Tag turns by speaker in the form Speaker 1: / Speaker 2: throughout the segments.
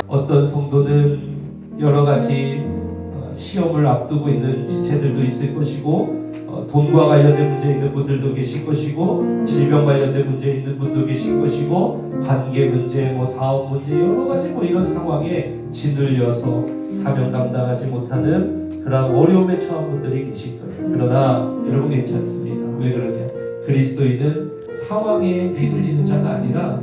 Speaker 1: 어떤 성도는 여러 가지 시험을 앞두고 있는 지체들도 있을 것이고, 돈과 관련된 문제 있는 분들도 계실 것이고, 질병 관련된 문제 있는 분도 계실 것이고, 관계 문제, 사업 문제, 여러 가지 이런 상황에 짓눌려서 사명 감당하지 못하는 그런 어려움에 처한 분들이 계실 거예요. 그러나 여러분 괜찮습니다. 왜 그러냐? 그리스도인은 상황에 휘둘리는 자가 아니라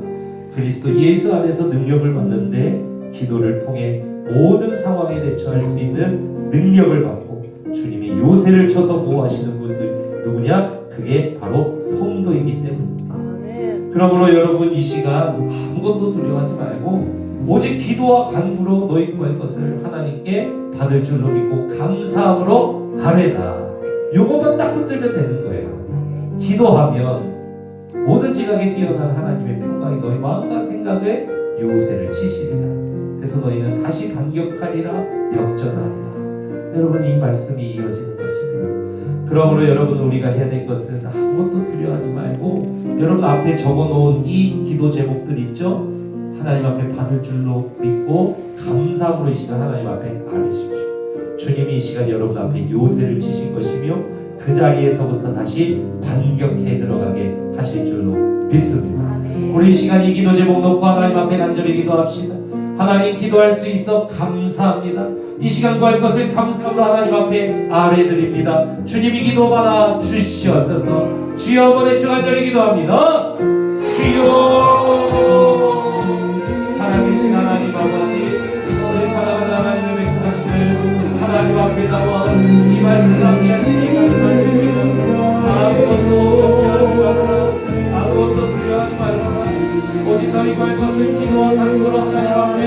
Speaker 1: 그리스도 예수 안에서 능력을 받는데, 기도를 통해 모든 상황에 대처할 수 있는 능력을 받고 주님이 요새를 쳐서 보호하시는 분들 누구냐? 그게 바로 성도이기 때문입니다. 그러므로 여러분 이 시간 아무것도 두려워하지 말고 오직 기도와 간구로 너희 구할 것을 하나님께 받을 줄로 믿고 감사함으로 아뢰라. 요것만 딱 붙들면 되는 거예요. 기도하면 모든 지각에 뛰어난 하나님의 평강이 너희 마음과 생각에 요새를 치시리라. 그래서 너희는 다시 반격하리라, 역전하리라. 여러분 이 말씀이 이어지는 것입니다. 그러므로 여러분 우리가 해야 될 것은 아무것도 두려워하지 말고 여러분 앞에 적어놓은 이 기도 제목들 있죠? 하나님 앞에 받을 줄로 믿고 감사함으로 이 시간 하나님 앞에 아뢰십시오. 주님이 이 시간 여러분 앞에 요새를 치신 것이며 그 자리에서부터 다시 반격해 들어가게 하실 줄로 믿습니다. 우리 이 시간 이 기도 제목 놓고 하나님 앞에 간절히 기도합시다. 하나님 기도할 수 있어 감사합니다. 이 시간 구할 것을 감사함으로 하나님 앞에 아뢰드립니다. 주님이 기도 받아 주시옵소서. 주여 번에 주 간절히 기도합니다. 주여, 살아계신 하나님 아버지, 우리 사랑하는 하나님의 백성들 하나님 앞에 나와 이 말씀 함께 하시니 감사드립니다. 아무것도 두려워하지 말라. 아무것도 두려워하지 말라. 오직 너희 구할 것을 기도와 간구로 하나님 앞에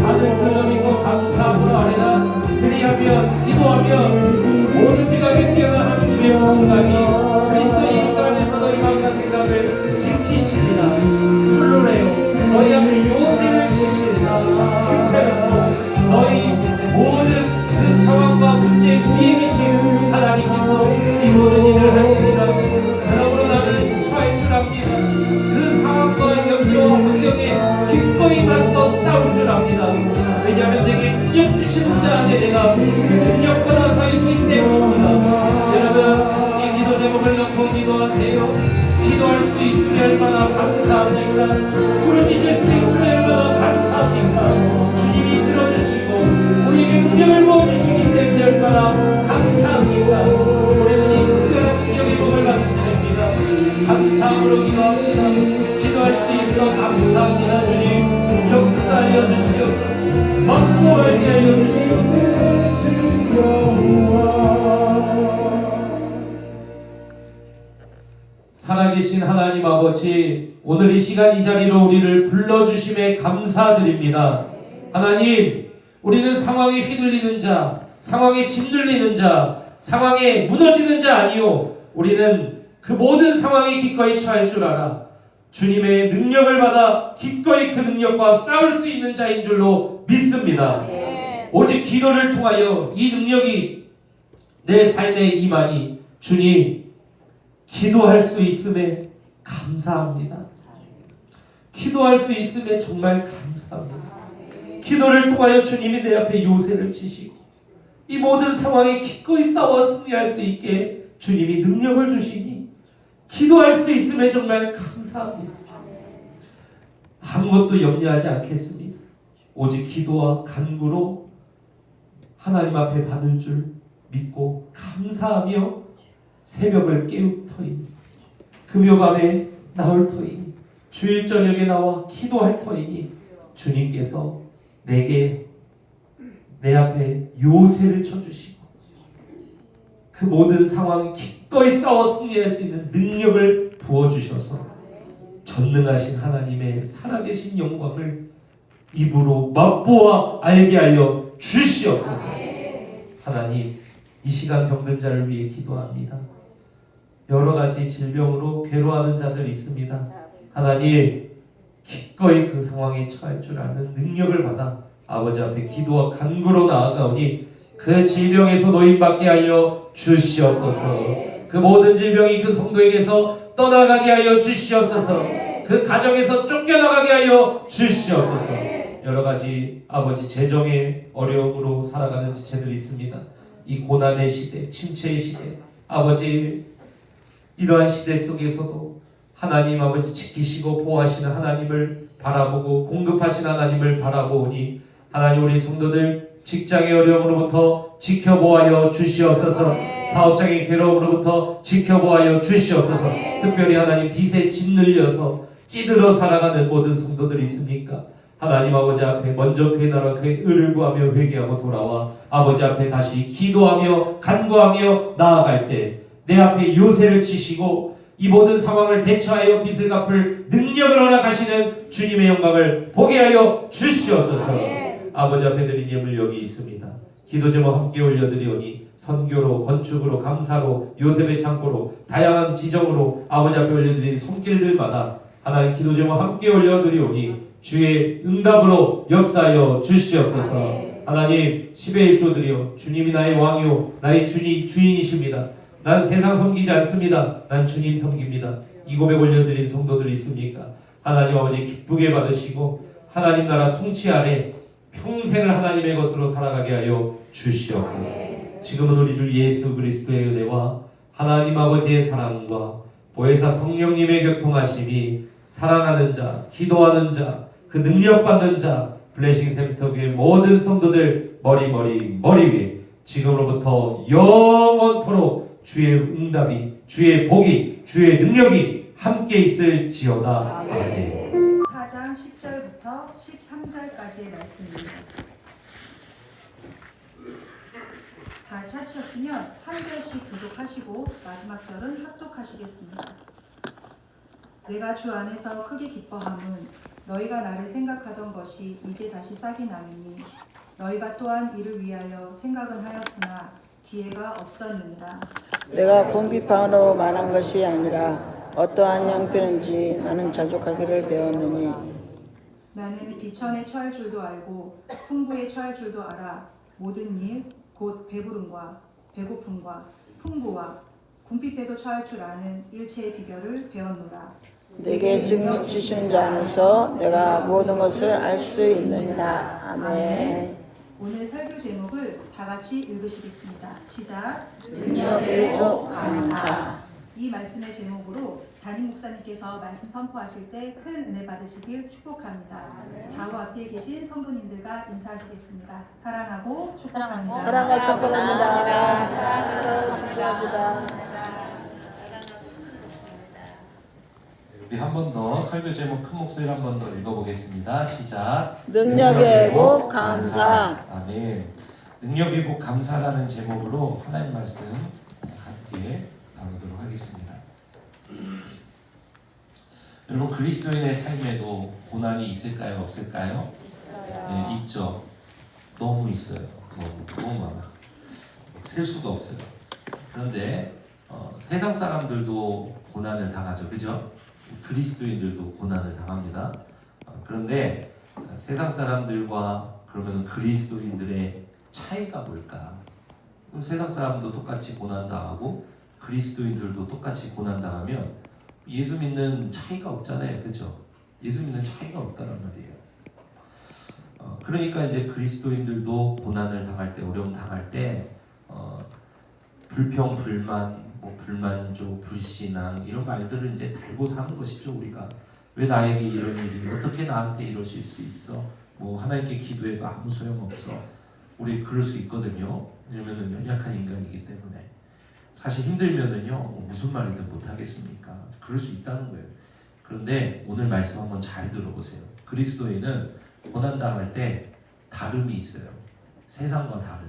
Speaker 1: 받을 줄로 믿고 감사함으로 아뢰라. 그리하면 기도하면 모든 지각에 뛰어난 하나님의 평강이 그리스도 예수 안에서 너희 마음과 생각을 지키시리라. 플로레요, 너희 앞에 요새를 치시리라. 힘내고 너희 모든 그 상황과 문제 위에 계신 하나님께서 이 모든 일을 하시리라. 그러므로 나는 처할 줄 압니다. 그 상황과 염려와 환경에 기꺼이 맞서 싸울 줄 압니다. 왜냐하면 내게 능력 주시는 자 안에 내가 그 능력보다 서 있기 때문입니다. 여러분 이 기도 제목을 놓고 기도하세요. 기도할 수 있으면 얼마나 감사합니까? 부르짖을 수 있으면 얼마나 감사합니까? 주님이 들어주시고 우리에게 능력을 부어주시기 때문에 얼마나 감사합니까? 우리는 이 특별한 능력의 복을 받게 됩니다. 감사함으로 기도합시다. 기도할 수 있어 감사합니다. 주님 역사하여 주시옵소서. 막고하게 하여 주시옵소서. 살아계신 하나님 아버지, 오늘 이 시간 이 자리로 우리를 불러주심에 감사드립니다. 하나님, 우리는 상황에 휘둘리는 자, 상황에 짓눌리는 자, 상황에 무너지는 자 아니요, 우리는 그 모든 상황에 기꺼이 처할 줄 알아 주님의 능력을 받아 기꺼이 그 능력과 싸울 수 있는 자인 줄로 믿습니다. 오직 기도를 통하여 이 능력이 내 삶에 임하니 주님 기도할 수 있음에 감사합니다. 기도할 수 있음에 정말 감사합니다. 기도를 통하여 주님이 내 앞에 요새를 치시고 이 모든 상황에 기꺼이 싸워 승리할 수 있게 주님이 능력을 주시니 기도할 수 있음에 정말 감사합니다. 아무것도 염려하지 않겠습니다. 오직 기도와 간구로 하나님 앞에 받을 줄 믿고 감사하며 새벽을 깨울 터이니 금요 밤에 나올 터이니 주일 저녁에 나와 기도할 터이니 주님께서 내게 내 앞에 요새를 쳐주시고 그 모든 상황 기꺼이 싸워 승리할 수 있는 능력을 부어주셔서 전능하신 하나님의 살아계신 영광을 입으로 맛보아 알게 하여 주시옵소서. 하나님, 이 시간 병든 자를 위해 기도합니다. 여러 가지 질병으로 괴로워하는 자들 있습니다. 하나님, 기꺼이 그 상황에 처할 줄 아는 능력을 받아 아버지 앞에 기도와 간구로 나아가오니 그 질병에서 노인받게 하여 주시옵소서. 그 모든 질병이 그 성도에게서 떠나가게 하여 주시옵소서. 그 가정에서 쫓겨나가게 하여 주시옵소서. 여러 가지 아버지 재정의 어려움으로 살아가는 지체들이 있습니다. 이 고난의 시대, 침체의 시대, 아버지 이러한 시대 속에서도 하나님 아버지 지키시고 보호하시는 하나님을 바라보고 공급하신 하나님을 바라보니 하나님 우리 성도들 직장의 어려움으로부터 지켜보아여 주시옵소서. 사업장의 괴로움으로부터 지켜보아여 주시옵소서. 특별히 하나님 빚에 짓눌려서 찌들어 살아가는 모든 성도들이 있습니까? 하나님 아버지 앞에 먼저 그의 나라 그의 의를 구하며 회개하고 돌아와 아버지 앞에 다시 기도하며 간구하며 나아갈 때 내 앞에 요새를 치시고 이 모든 상황을 대처하여 빚을 갚을 능력을 허락하시는 주님의 영광을 보게 하여 주시옵소서. 아버지 앞에 드린 예물 여기 있습니다. 기도 제목 함께 올려드리오니 선교로 건축으로 감사로 요셉의 창고로 다양한 지정으로 아버지 앞에 올려드린 손길들마다 하나님 기도 제목 함께 올려드리오니 주의 응답으로 역사하여 주시옵소서. 하나님 10의 1조들이여 주님이 나의 왕이요 나의 주인이십니다. 난 세상 섬기지 않습니다. 난 주님 섬깁니다. 이 고백 올려드린 성도들이 있습니까? 하나님 아버지 기쁘게 받으시고 하나님 나라 통치 아래 평생을 하나님의 것으로 살아가게 하여 주시옵소서. 지금은 우리 주 예수 그리스도의 은혜와 하나님 아버지의 사랑과 보혜사 성령님의 교통하심이 사랑하는 자, 기도하는 자, 그 능력받는 자, 블레싱 센터교회 모든 성도들 머리 위에 지금으로부터 영원토록 주의 응답이, 주의 복이, 주의 능력이 함께 있을지어다. 아멘.
Speaker 2: 4장 10절부터 13절까지의 말씀입니다. 다 찾으셨으면 한 절씩 교독하시고 마지막 절은 합독하시겠습니다. 내가 주 안에서 크게 기뻐함은 너희가 나를 생각하던 것이 이제 다시 싹이 나미니 너희가 또한 이를 위하여 생각은 하였으나 기회가 없었느니라.
Speaker 3: 내가 공비방으로 말한 것이 아니라 어떠한 형편인지 나는 자족하기를 배웠느니
Speaker 2: 나는 비천에 처할 줄도 알고 풍부에 처할 줄도 알아. 모든 일 곧 배부름과 배고픔과 풍부와 궁핍에도 처할 줄 아는 일체의 비결을 배웠노라.
Speaker 3: 내게 증인 주신 자 안에서 내가 모든 것을 알 수 있느니라. 아멘.
Speaker 2: 오늘 설교 제목을 다 같이 읽으시겠습니다. 시작.
Speaker 3: 능력의 주 감사.
Speaker 2: 이 말씀의 제목으로 담임 목사님께서 말씀 선포하실 때 큰 은혜 받으시길 축복합니다. 좌우 앞에 계신 성도님들과 인사하시겠습니다. 사랑하고 축복합니다.
Speaker 3: 사랑을 축복합니다. 사랑을 축복합니다.
Speaker 4: 우리 한 번 더 설교 제목 큰 목소리 한 번 더 읽어보겠습니다. 시작.
Speaker 3: 능력의 복 감사.
Speaker 4: 아멘. 능력의 복 감사라는 제목으로 하나님 말씀 함께 나누도록 하겠습니다. 여러분 그리스도인의 삶에도 고난이 있을까요? 없을까요?
Speaker 3: 있어요.
Speaker 4: 네, 있죠. 너무 있어요. 너무 많아. 셀 수가 없어요. 그런데 세상 사람들도 고난을 당하죠. 그죠? 그리스도인들도 고난을 당합니다. 그런데 세상 사람들과 그러면 그리스도인들의 차이가 뭘까? 그럼 세상 사람도 똑같이 고난 당하고 그리스도인들도 똑같이 고난 당하면 예수 믿는 차이가 없잖아요, 그죠? 예수 믿는 차이가 없다는 말이에요. 그러니까 이제 그리스도인들도 고난을 당할 때, 어려움 당할 때 불평, 불만, 불만족, 불신앙 이런 말들을 이제 달고 사는 것이죠. 우리가 왜 나에게 이런 일이 어떻게 나한테 이러실 수 있어? 하나님께 기도해도 아무 소용 없어. 우리 그럴 수 있거든요. 왜냐면은 연약한 인간이기 때문에 사실 힘들면은요 무슨 말이든 못 하겠습니까? 그럴 수 있다는 거예요. 그런데 오늘 말씀 한번 잘 들어보세요. 그리스도인은 고난 당할 때 다름이 있어요. 세상과 다른.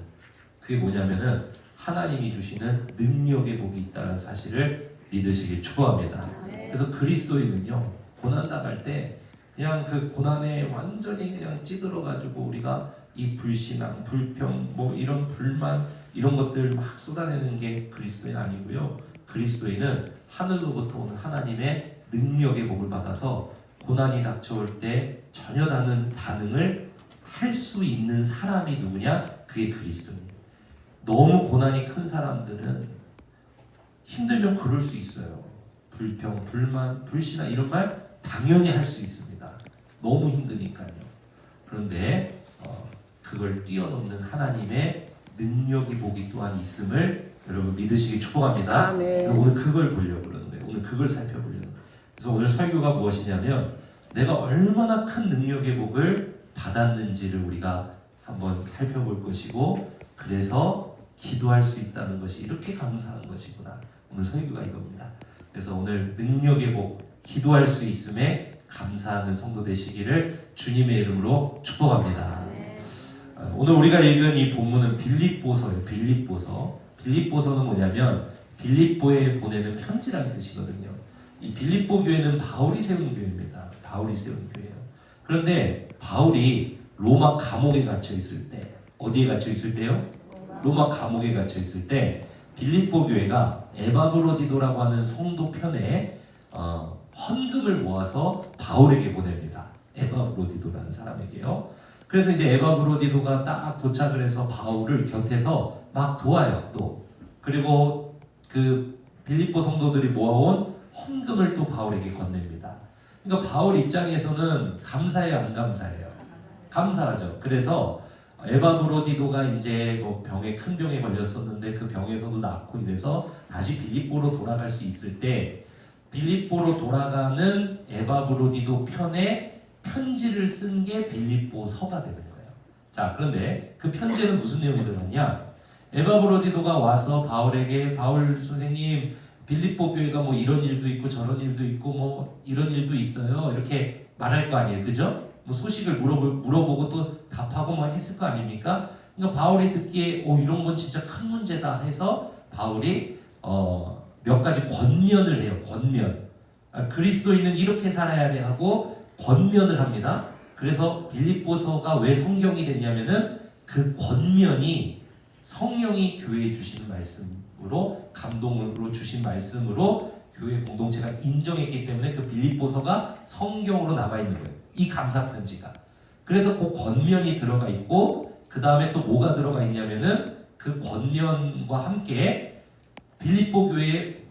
Speaker 4: 그게 뭐냐면은 하나님이 주시는 능력의 복이 있다는 사실을 믿으시길 축복합니다. 그래서 그리스도인은요 고난 당할 때 그냥 그 고난에 완전히 그냥 찌들어가지고 우리가 이 불신앙, 불평, 이런 불만 이런 것들 막 쏟아내는 게 그리스도인 아니고요. 그리스도인은 하늘로부터 오는 하나님의 능력의 복을 받아서 고난이 닥쳐올 때 전혀 다른 반응을 할 수 있는 사람이 누구냐? 그게 그리스도입니다. 너무 고난이 큰 사람들은 힘들면 그럴 수 있어요. 불평, 불만, 불신앙 이런 말 당연히 할 수 있습니다. 너무 힘드니까요. 그런데 그걸 뛰어넘는 하나님의 능력이 복이 또한 있음을 여러분 믿으시기 축복합니다.
Speaker 3: 아멘.
Speaker 4: 오늘 그걸 보려고 그러는 거예요. 오늘 그걸 살펴보려는 거예요. 그래서 오늘 설교가 무엇이냐면 내가 얼마나 큰 능력의 복을 받았는지를 우리가 한번 살펴볼 것이고, 그래서 기도할 수 있다는 것이 이렇게 감사한 것이구나. 오늘 설교가 이겁니다. 그래서 오늘 능력의 복, 기도할 수 있음에 감사하는 성도 되시기를 주님의 이름으로 축복합니다. 오늘 우리가 읽은 이 본문은 빌립보서예요. 빌립보서는 뭐냐면 빌립보에 보내는 편지라는 뜻이거든요. 이 빌립보 교회는 바울이 세운 교회입니다. 바울이 세운 교회예요. 그런데 바울이 로마 감옥에 갇혀 있을 때, 어디에 갇혀 있을 때요? 로마 감옥에 갇혀 있을 때 빌립보 교회가 에바브로디도라고 하는 성도 편에 헌금을 모아서 바울에게 보냅니다. 에바브로디도라는 사람에게요. 그래서 이제 에바브로디도가 딱 도착을 해서 바울을 곁에서 막 도와요. 또 그리고 그 빌립보 성도들이 모아온 헌금을 또 바울에게 건넵니다. 그러니까 바울 입장에서는 감사해요, 안 감사해요? 감사하죠. 그래서 에바브로디도가 이제 뭐 큰 병에 걸렸었는데 그 병에서도 낫고 이래서 다시 빌립보로 돌아갈 수 있을 때 빌립보로 돌아가는 에바브로디도 편에 편지를 쓴 게 빌립보서가 되는 거예요. 자, 그런데 그 편지에는 무슨 내용이 들어갔냐? 에바브로디도가 와서 바울에게, 바울 선생님, 빌립보 교회가 뭐 이런 일도 있고 저런 일도 있고 뭐 이런 일도 있어요, 이렇게 말할 거 아니에요, 그죠? 뭐 소식을 물어보고 또 답하고 뭐 했을 거 아닙니까? 그러니까 바울이 듣기에 이런 건 진짜 큰 문제다 해서 바울이 몇 가지 권면을 해요. 권면. 그리스도인은 이렇게 살아야 돼 하고 권면을 합니다. 그래서 빌립보서가 왜 성경이 됐냐면은 그 권면이 성령이 교회에 주시는 말씀으로, 감동으로 주신 말씀으로 교회 공동체가 인정했기 때문에 그 빌립보서가 성경으로 남아 있는 거예요. 이 감사 편지가. 그래서 그 권면이 들어가 있고, 그 다음에 또 뭐가 들어가 있냐면은 그 권면과 함께 빌립보 교회에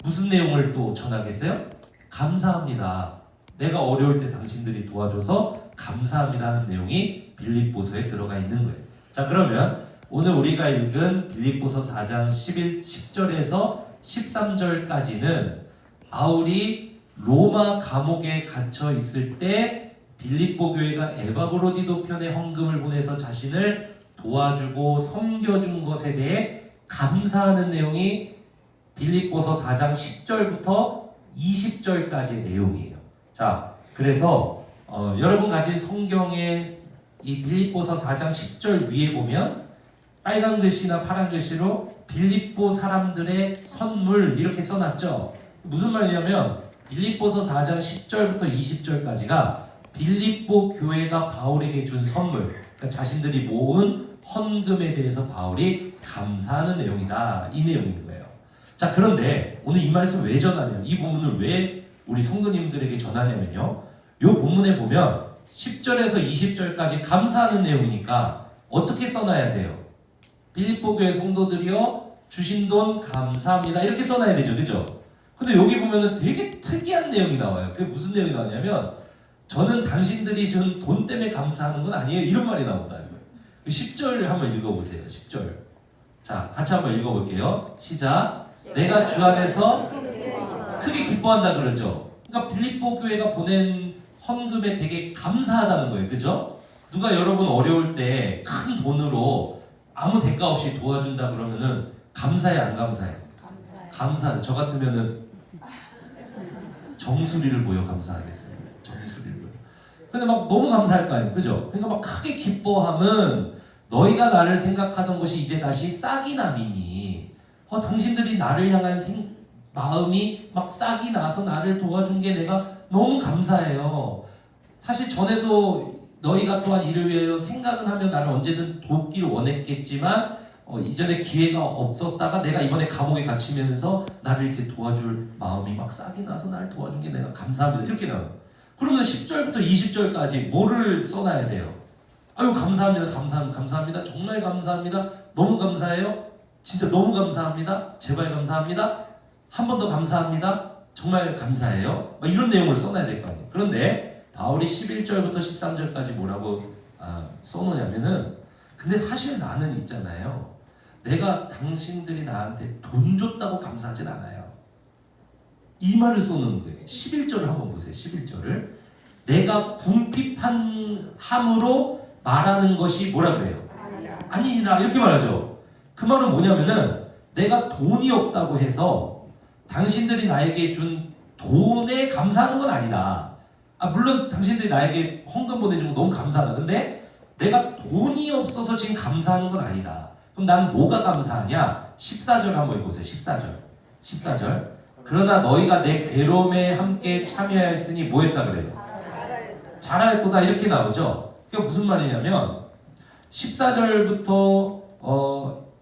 Speaker 4: 무슨 내용을 또 전하겠어요? 감사합니다. 내가 어려울 때 당신들이 도와줘서 감사합니다 하는 내용이 빌립보서에 들어가 있는 거예요. 자, 그러면 오늘 우리가 읽은 빌립보서 4장 10절에서 13절까지는 바울이 로마 감옥에 갇혀 있을 때 빌립보 교회가 에바브로디도 편에 헌금을 보내서 자신을 도와주고 섬겨준 것에 대해 감사하는 내용이 빌립보서 4장 10절부터 20절까지의 내용이에요. 자, 그래서 여러분 가진 성경의 이 빌립보서 4장 10절 위에 보면 빨간 글씨나 파란 글씨로 빌립보 사람들의 선물 이렇게 써놨죠. 무슨 말이냐면 빌립보서 4장 10절부터 20절까지가 빌립보 교회가 바울에게 준 선물, 그러니까 자신들이 모은 헌금에 대해서 바울이 감사하는 내용이다, 이 내용인 거예요. 자, 그런데 오늘 이 말씀 왜 전하냐면, 이 본문을 왜 우리 성도님들에게 전하냐면요, 이 본문에 보면 10절에서 20절까지 감사하는 내용이니까 어떻게 써놔야 돼요? 빌립보 교회 성도들이여 주신 돈 감사합니다, 이렇게 써놔야 되죠, 그죠? 근데 여기 보면은 되게 특이한 내용이 나와요. 그게 무슨 내용이 나오냐면, 저는 당신들이 준 돈 때문에 감사하는 건 아니에요, 이런 말이 나온다는 거예요. 10절 한번 읽어보세요. 10절. 자, 같이 한번 읽어볼게요. 시작. 내가 주 안에서 크게 기뻐한다 그러죠. 그러니까 빌립보 교회가 보낸 헌금에 되게 감사하다는 거예요, 그죠? 누가 여러분 어려울 때 큰 돈으로 아무 대가 없이 도와준다 그러면은 감사해, 안 감사해? 감사해. 저 같으면은 정수리를 보여 감사하겠어요. 정수리를 보여. 근데 막 너무 감사할 거 아니에요, 그죠? 그러니까 막 크게 기뻐함은 너희가 나를 생각하던 것이 이제 다시 싹이 나니니, 당신들이 나를 향한 마음이 막 싹이 나서 나를 도와준 게 내가 너무 감사해요. 사실 전에도 너희가 또한 이를 위하여 생각은 하며 나를 언제든 돕기를 원했겠지만 이전에 기회가 없었다가 내가 이번에 감옥에 갇히면서 나를 이렇게 도와줄 마음이 막 싹이 나서 나를 도와준 게 내가 감사합니다, 이렇게 나와요. 그러면 10절부터 20절까지 뭐를 써놔야 돼요? 아유, 감사합니다, 감사합니다, 감사합니다, 정말 감사합니다, 너무 감사해요, 진짜 너무 감사합니다, 제발 감사합니다, 한 번 더 감사합니다, 정말 감사해요. 막 이런 내용을 써놔야 될 거 아니에요. 그런데 바울이 11절부터 13절까지 뭐라고 써놓냐면은 근데 사실 나는 있잖아요. 내가 당신들이 나한테 돈 줬다고 감사하진 않아요. 이 말을 써놓은 거예요. 11절을 한번 보세요. 11절을 내가 궁핍함으로 말하는 것이 뭐라 그래요? 아니라 이렇게 말하죠. 그 말은 뭐냐면은 내가 돈이 없다고 해서 당신들이 나에게 준 돈에 감사하는 건 아니다. 물론 당신들이 나에게 헌금 보내주고 너무 감사하다. 근데 내가 돈이 없어서 지금 감사하는 건 아니다. 그럼 난 뭐가 감사하냐? 14절 한번 읽어보세요. 14절. 그러나 너희가 내 괴로움에 함께 참여하였으니 뭐 했다 그래요? 잘하였도다 이렇게 나오죠. 그게 무슨 말이냐면 14절부터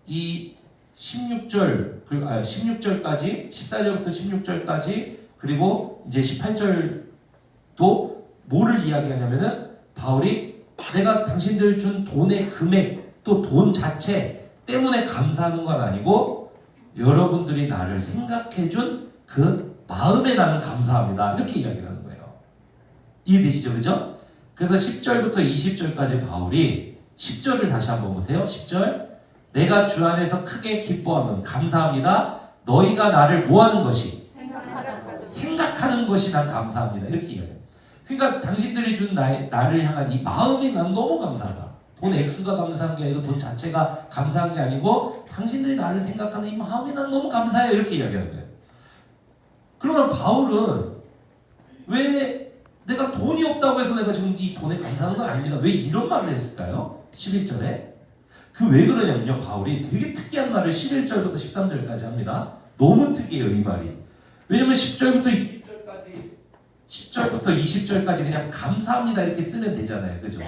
Speaker 4: 이 16절 16절까지 14절부터 16절까지 그리고 이제 18절도 뭐를 이야기하냐면은 바울이 내가 당신들 준 돈의 금액 또 돈 자체 때문에 감사하는 건 아니고 여러분들이 나를 생각해준 그 마음에 나는 감사합니다. 이렇게 이야기를 하는 거예요. 이해되시죠? 그죠? 그래서 10절부터 20절까지 바울이 10절을 다시 한번 보세요. 10절 내가 주 안에서 크게 기뻐하면 감사합니다. 너희가 나를 뭐하는 것이? 생각하는 것이 난 감사합니다. 이렇게 이야기해요. 그러니까 당신들이 준 나를 향한 이 마음이 난 너무 감사하다. 돈 X가 감사한 게 아니고 돈 자체가 감사한 게 아니고 당신들이 나를 생각하는 이 마음이 난 너무 감사해요. 이렇게 이야기하는 거예요. 그러면 바울은 왜 내가 돈이 없다고 해서 내가 지금 이 돈에 감사하는 건 아닙니다. 왜 이런 말을 했을까요? 11절에 그 왜 그러냐면요. 바울이 되게 특이한 말을 11절부터 13절까지 합니다. 너무 특이해요. 이 말이. 왜냐면 10절부터 20절까지 그냥 감사합니다 이렇게 쓰면 되잖아요. 그죠?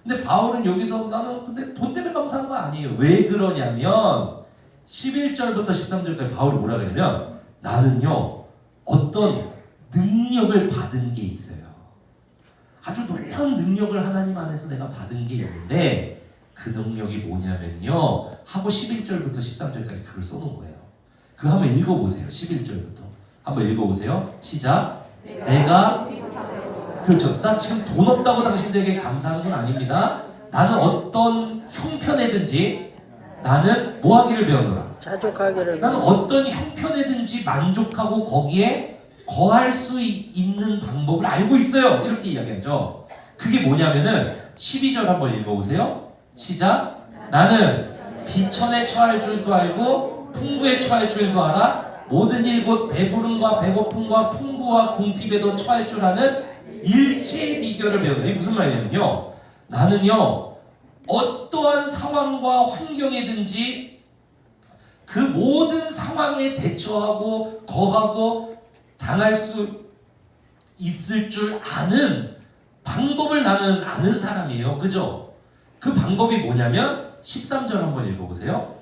Speaker 4: 근데 바울은 여기서 나는 근데 돈 때문에 감사한 거 아니에요. 왜 그러냐면 11절부터 13절까지 바울이 뭐라 그러냐면 나는요 어떤 능력을 받은 게 있어요. 아주 놀라운 능력을 하나님 안에서 내가 받은 게 있는데 그 능력이 뭐냐면요 하고 11절부터 13절까지 그걸 써놓은 거예요. 그거 한번 읽어보세요. 11절부터 한번 읽어보세요. 시작. 내가 그렇죠. 나 지금 돈 없다고 당신들에게 감사하는 건 아닙니다. 나는 어떤 형편에든지 나는 뭐 하기를 배우노라.
Speaker 3: 자족하기를.
Speaker 4: 나는 어떤 형편에든지 만족하고 거기에 거할 수 있는 방법을 알고 있어요. 이렇게 이야기하죠. 그게 뭐냐면은 12절 한번 읽어보세요. 시작. 나는 비천에 처할 줄도 알고 풍부에 처할 줄도 알아. 모든 일 곧 배부름과 배고픔과 풍부와 궁핍에도 처할 줄 아는 일체의 비결을 배우는. 이게 무슨 말이냐면요. 나는요 어떠한 상황과 환경이든지 그 모든 상황에 대처하고 거하고 당할 수 있을 줄 아는 방법을 나는 아는 사람이에요. 그죠? 그 방법이 뭐냐면 13절 한번 읽어보세요.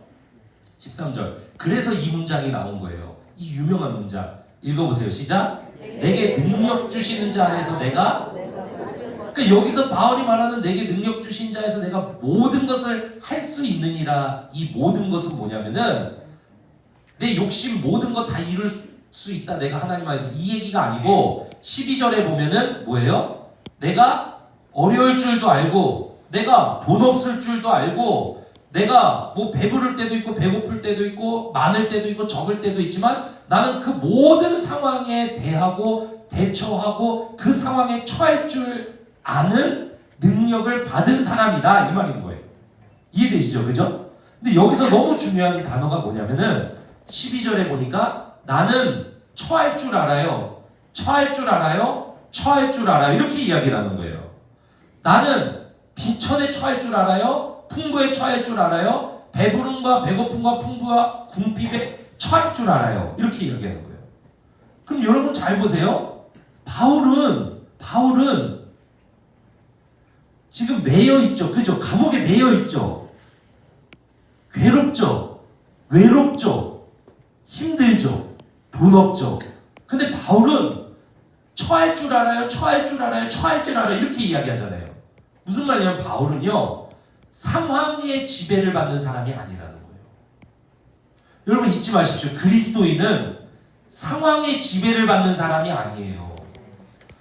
Speaker 4: 13절. 그래서 이 문장이 나온 거예요. 이 유명한 문장. 읽어보세요. 시작. 내게 능력 주시는 자 안에서 내가 그러니까 여기서 바울이 말하는 내게 능력 주신 자에서 내가 모든 것을 할 수 있느니라. 이 모든 것은 뭐냐면은 내 욕심 모든 것 다 이룰 수 있다. 내가 하나님 안에서 이 얘기가 아니고 12절에 보면은 뭐예요? 내가 어려울 줄도 알고 내가 돈 없을 줄도 알고 내가 뭐 배부를 때도 있고 배고플 때도 있고 많을 때도 있고 적을 때도 있지만 나는 그 모든 상황에 대하고 대처하고 그 상황에 처할 줄 아는 능력을 받은 사람이다 이 말인 거예요. 이해되시죠? 그죠? 근데 여기서 너무 중요한 단어가 뭐냐면은 12절에 보니까 나는 처할 줄 알아요. 처할 줄 알아요. 처할 줄 알아요. 이렇게 이야기를 하는 거예요. 나는 비천에 처할 줄 알아요. 풍부에 처할 줄 알아요. 배부름과 배고픔과 풍부와 궁핍에 처할 줄 알아요. 이렇게 이야기하는 거예요. 그럼 여러분 잘 보세요. 바울은 지금 매여 있죠. 그죠? 감옥에 매여 있죠. 괴롭죠. 외롭죠. 힘들죠. 돈 없죠. 근데 바울은 처할 줄 알아요. 처할 줄 알아요. 처할 줄 알아요. 이렇게 이야기하잖아요. 무슨 말이냐면 바울은요. 상황의 지배를 받는 사람이 아니라는 거예요. 여러분 잊지 마십시오. 그리스도인은 상황의 지배를 받는 사람이 아니에요.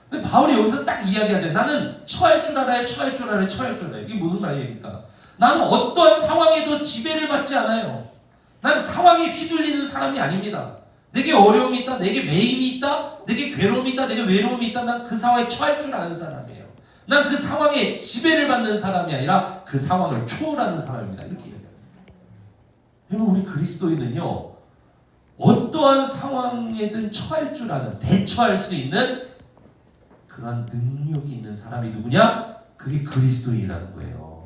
Speaker 4: 근데 바울이 여기서 딱 이야기하죠. 나는 처할 줄 알아요. 처할 줄 알아요. 처할 줄 알아요. 이게 무슨 말입니까? 나는 어떠한 상황에도 지배를 받지 않아요. 난 상황에 휘둘리는 사람이 아닙니다. 내게 어려움이 있다. 내게 매임이 있다. 내게 괴로움이 있다. 내게 외로움이 있다. 난 그 상황에 처할 줄 아는 사람이에요. 난 그 상황에 지배를 받는 사람이 아니라 그 상황을 초월하는 사람입니다. 이렇게 얘기합니다. 여러분, 우리 그리스도인은요, 어떠한 상황에든 처할 줄 아는, 대처할 수 있는 그러한 능력이 있는 사람이 누구냐? 그게 그리스도인이라는 거예요.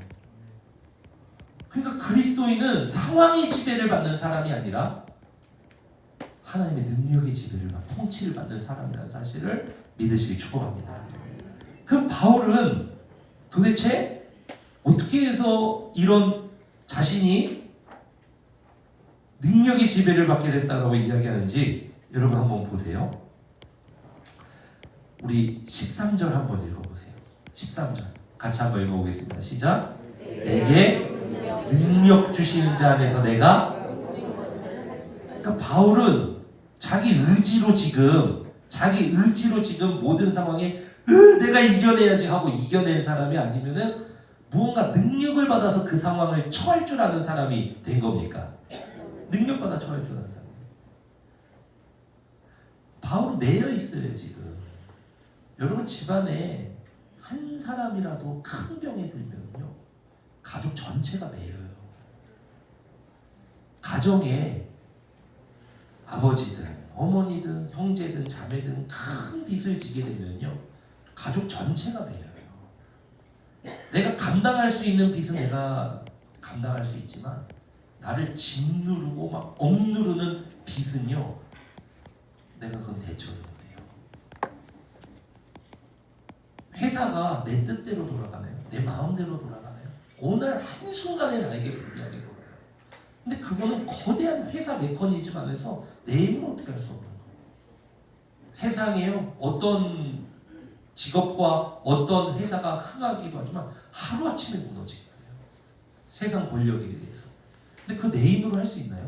Speaker 4: 그러니까 그리스도인은 상황의 지배를 받는 사람이 아니라 하나님의 능력의 지배를 받는, 통치를 받는 사람이라는 사실을 믿으시기 축복합니다. 그럼 바울은 도대체 어떻게 해서 이런 자신이 능력의 지배를 받게 됐다고 이야기하는지 여러분 한번 보세요. 우리 13절 한번 읽어보세요. 13절 같이 한번 읽어보겠습니다. 시작. 내게 능력 주시는 자 안에서 내가, 그러니까 바울은 자기 의지로 지금 모든 상황에 내가 이겨내야지 하고 이겨낸 사람이 아니면은 무언가 능력을 받아서 그 상황을 처할 줄 아는 사람이 된 겁니까? 능력받아 처할 줄 아는 사람. 바울은 매여 있어요 지금. 여러분, 집안에 한 사람이라도 큰 병에 들면요, 가족 전체가 매여요. 가정에 아버지든 어머니든 형제든 자매든 큰 빚을 지게 되면요, 가족 전체가 매여요. 내가 감당할 수 있는 빚은 내가 감당할 수 있지만 나를 짓누르고 막 억누르는 빚은요, 내가 그건 대처를 못해요. 회사가 내 뜻대로 돌아가나요? 내 마음대로 돌아가나요? 어느 날 한순간에 나에게 불리하게 돌아가요. 근데 그거는 거대한 회사 메커니즘 안에서 내 힘으로 어떻게 할 수 없는 거예요. 세상에요, 어떤 직업과 어떤 회사가 흥하기도 하지만 하루아침에 무너지기도 해요. 세상 권력에 의해서. 근데 그 내 힘으로 할 수 있나요?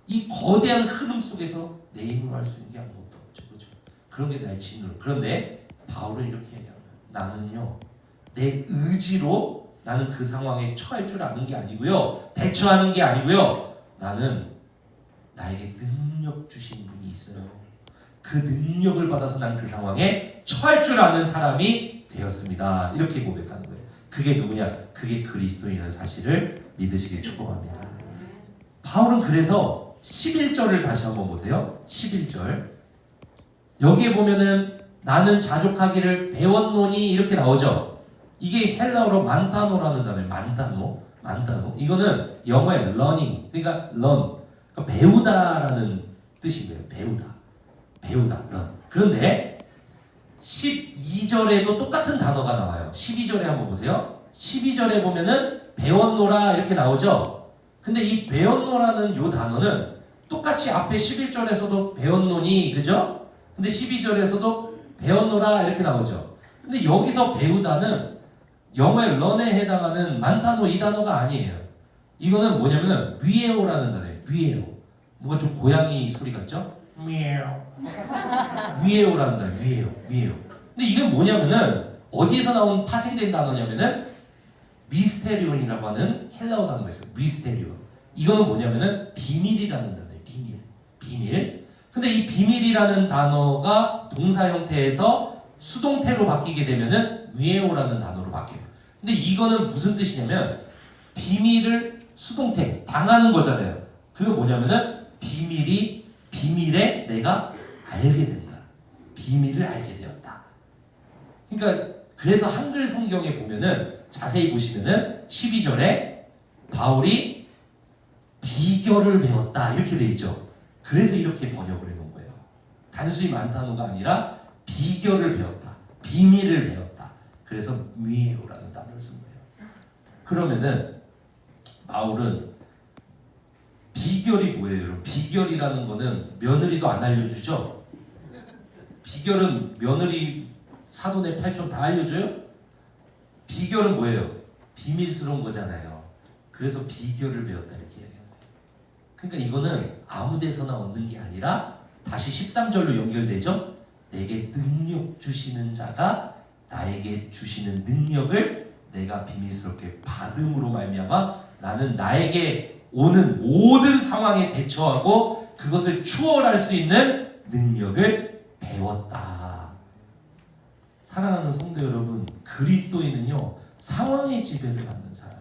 Speaker 4: 이 거대한 흐름 속에서 내 힘으로 할 수 있는 게 아무것도 없죠. 그렇죠? 그런 게 날 짓누르. 그런데 바울은 이렇게 얘기합니다. 나는요, 내 의지로 나는 그 상황에 처할 줄 아는 게 아니고요, 대처하는 게 아니고요, 나는 나에게 능력 주신 분이 있어요. 그 능력을 받아서 난 그 상황에 처할 줄 아는 사람이 되었습니다. 이렇게 고백하는 거예요. 그게 누구냐? 그게 그리스도인이라는 사실을 믿으시길 축복합니다. 바울은 그래서 11절을 다시 한번 보세요. 11절. 여기에 보면은 나는 자족하기를 배웠노니 이렇게 나오죠. 이게 헬라어로 만타노라는 단어예요. 만타노. 이거는 영어의 learning, 그러니까 learn, 그러니까 배우다라는 뜻이고요. 배우다, learn. 그런데 12절에도 똑같은 단어가 나와요. 12절에 한번 보세요. 12절에 보면은 배웠노라 이렇게 나오죠. 근데 이 배웠노라는 요 단어는 똑같이 앞에 11절에서도 배웠노니, 그죠? 근데 12절에서도 배웠노라 이렇게 나오죠. 근데 여기서 배우다는 영어의 런에 해당하는 만타노 이 단어가 아니에요. 이거는 뭐냐면은 위에오라는 단어예요. 위에오. 뭔가 좀 고양이 소리 같죠? 미에오. 위에오라는 단어예요. 위에오. 근데 이게 뭐냐면은 어디에서 나온 파생된 단어냐면은 미스테리온이라고 하는 헬라어 단어가 있어요. 미스테리온. 이거는 뭐냐면은 비밀이라는 단어예요. 비밀. 근데 이 비밀이라는 단어가 동사 형태에서 수동태로 바뀌게 되면은 위에오라는 단어로 바뀌어요. 근데 이거는 무슨 뜻이냐면 비밀을 수동태 당하는 거잖아요. 그게 뭐냐면은 비밀에 내가 알게 된다. 비밀을 알게 되었다. 그러니까 그래서 한글 성경에 보면은 자세히 보시면은 12절에 바울이 비결을 배웠다 이렇게 돼 있죠. 그래서 이렇게 번역을 해놓은 거예요. 단순히 만타노가 아니라 비결을 배웠다. 비밀을 배웠다. 그래서 미에오라는 단어를 쓴 거예요. 그러면은 바울은 비결이 뭐예요? 여러분? 비결이라는 거는 며느리도 안 알려주죠? 비결은 며느리 사돈의 팔촌 다 알려줘요? 비결은 뭐예요? 비밀스러운 거잖아요. 그래서 비결을 배웠다 이렇게 얘기하는 거예요. 그러니까 이거는 아무 데서나 얻는 게 아니라 다시 13절로 연결되죠. 내게 능력 주시는 자가 나에게 주시는 능력을 내가 비밀스럽게 받음으로 말미암아 나는 나에게 오는 모든 상황에 대처하고 그것을 추월할 수 있는 능력을 배웠다. 사랑하는 성도 여러분, 그리스도인은요 상황의 지배를 받는 사람이야.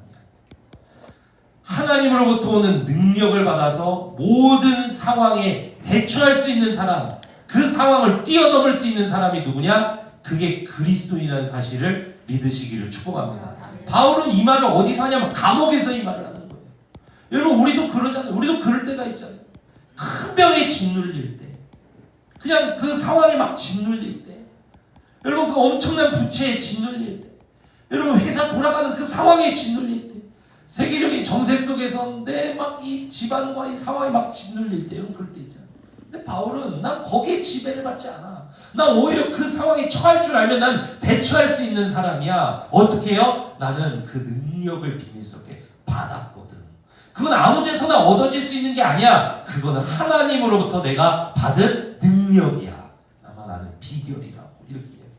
Speaker 4: 하나님으로부터 오는 능력을 받아서 모든 상황에 대처할 수 있는 사람, 그 상황을 뛰어넘을 수 있는 사람이 누구냐? 그게 그리스도인이라는 사실을 믿으시기를 축복합니다. 바울은 이 말을 어디서 하냐면 감옥에서 이 말을 하는 거예요. 여러분, 우리도 그러잖아요. 우리도 그럴 때가 있잖아요. 큰 병에 짓눌릴 때, 그냥 그 상황에 막 짓눌릴 때, 여러분 그 엄청난 부채에 짓눌릴 때, 여러분 회사 돌아가는 그 상황에 짓눌릴 때, 세계적인 정세 속에서 내 막 이 집안과 이 상황에 막 짓눌릴 때, 여러분 그럴 때 있잖아요. 근데 바울은 난 거기에 지배를 받지 않아. 난 오히려 그 상황에 처할 줄 알면 난 대처할 수 있는 사람이야. 어떻게 해요? 나는 그 능력을 비밀스럽게 받았거든. 그건 아무 데서나 얻어질 수 있는 게 아니야. 그거는 하나님으로부터 내가 받은 능력이야. 나만 아는 비결이라고 이렇게 얘기해요.